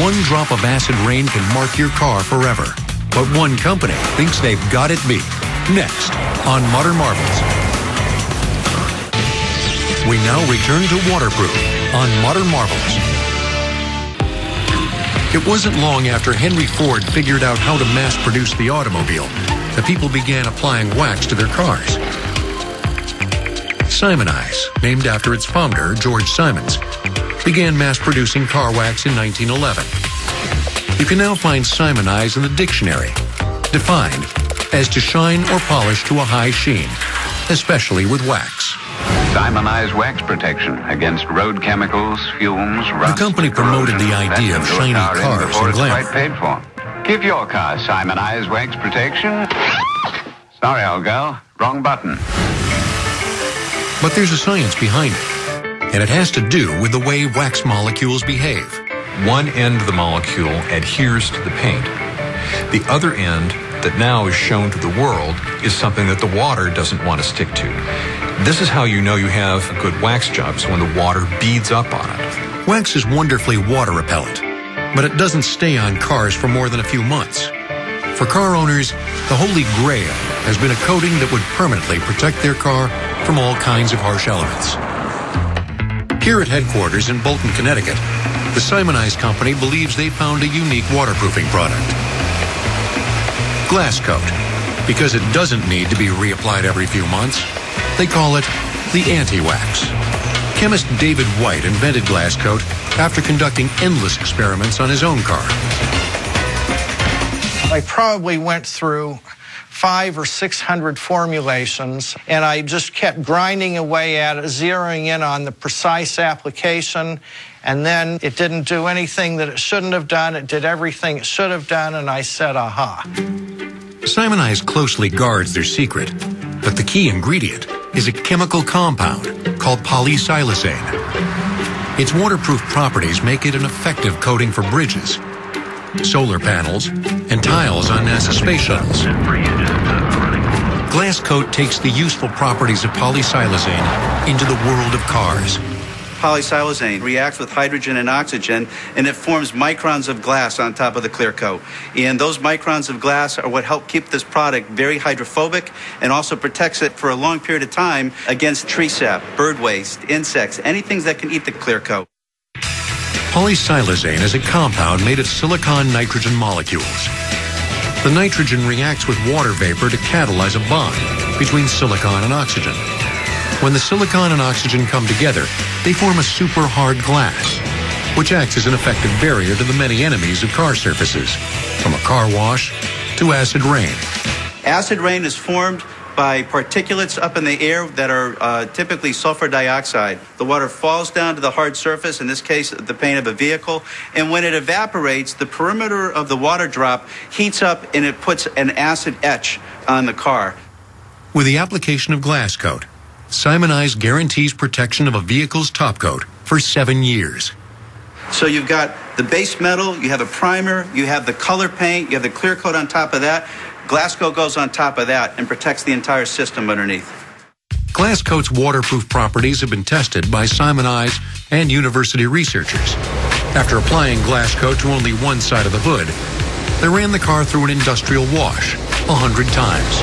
one drop of acid rain can mark your car forever. But one company thinks they've got it beat. Next, on Modern Marvels. We now return to waterproof on Modern Marvels. It wasn't long after Henry Ford figured out how to mass-produce the automobile that people began applying wax to their cars. Simonize, named after its founder, George Simons, began mass-producing car wax in 1911. You can now find Simonize in the dictionary, defined as to shine or polish to a high sheen, especially with wax. Simonize wax protection against road chemicals, fumes, rust. The company promoted the idea of shiny cars and glamour. Quite paid for. Give your car Simonize wax protection. Sorry, old girl, wrong button. But there's a science behind it, and it has to do with the way wax molecules behave. One end of the molecule adheres to the paint. The other end that now is shown to the world is something that the water doesn't want to stick to. This is how you know you have a good wax job, so when the water beads up on it. Wax is wonderfully water repellent, but it doesn't stay on cars for more than a few months. For car owners, the holy grail has been a coating that would permanently protect their car from all kinds of harsh elements. Here at headquarters in Bolton, Connecticut, the Simonize company believes they found a unique waterproofing product. Glass coat, because it doesn't need to be reapplied every few months. They call it the anti-wax. Chemist David White invented glass coat after conducting endless experiments on his own car. I probably went through 500 or 600 formulations, and I just kept grinding away at it, zeroing in on the precise application, and then it didn't do anything that it shouldn't have done. It did everything it should have done, and I said, aha. Simonize closely guards their secret, but the key ingredient is a chemical compound called polysiloxane. Its waterproof properties make it an effective coating for bridges, solar panels, and tiles on NASA space shuttles. Glass coat takes the useful properties of polysiloxane into the world of cars. Polysiloxane reacts with hydrogen and oxygen, and it forms microns of glass on top of the clear coat. And those microns of glass are what help keep this product very hydrophobic and also protects it for a long period of time against tree sap, bird waste, insects, anything that can eat the clear coat. Polysiloxane is a compound made of silicon-nitrogen molecules. The nitrogen reacts with water vapor to catalyze a bond between silicon and oxygen. When the silicon and oxygen come together, they form a super hard glass, which acts as an effective barrier to the many enemies of car surfaces, from a car wash to acid rain. Acid rain is formed by particulates up in the air that are typically sulfur dioxide. The water falls down to the hard surface, in this case the paint of a vehicle, and when it evaporates, the perimeter of the water drop heats up and it puts an acid etch on the car. With the application of glass coat, Simonize guarantees protection of a vehicle's top coat for 7 years. So you've got the base metal, you have a primer, you have the color paint, you have the clear coat on top of that. Glass coat goes on top of that and protects the entire system underneath. Glass coat's waterproof properties have been tested by Simonize and university researchers. After applying glass coat to only one side of the hood, they ran the car through an industrial wash 100 times.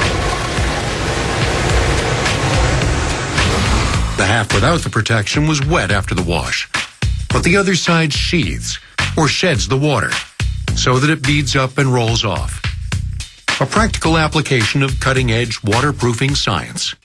The half without the protection was wet after the wash, but the other side sheathes or sheds the water so that it beads up and rolls off. A practical application of cutting-edge waterproofing science.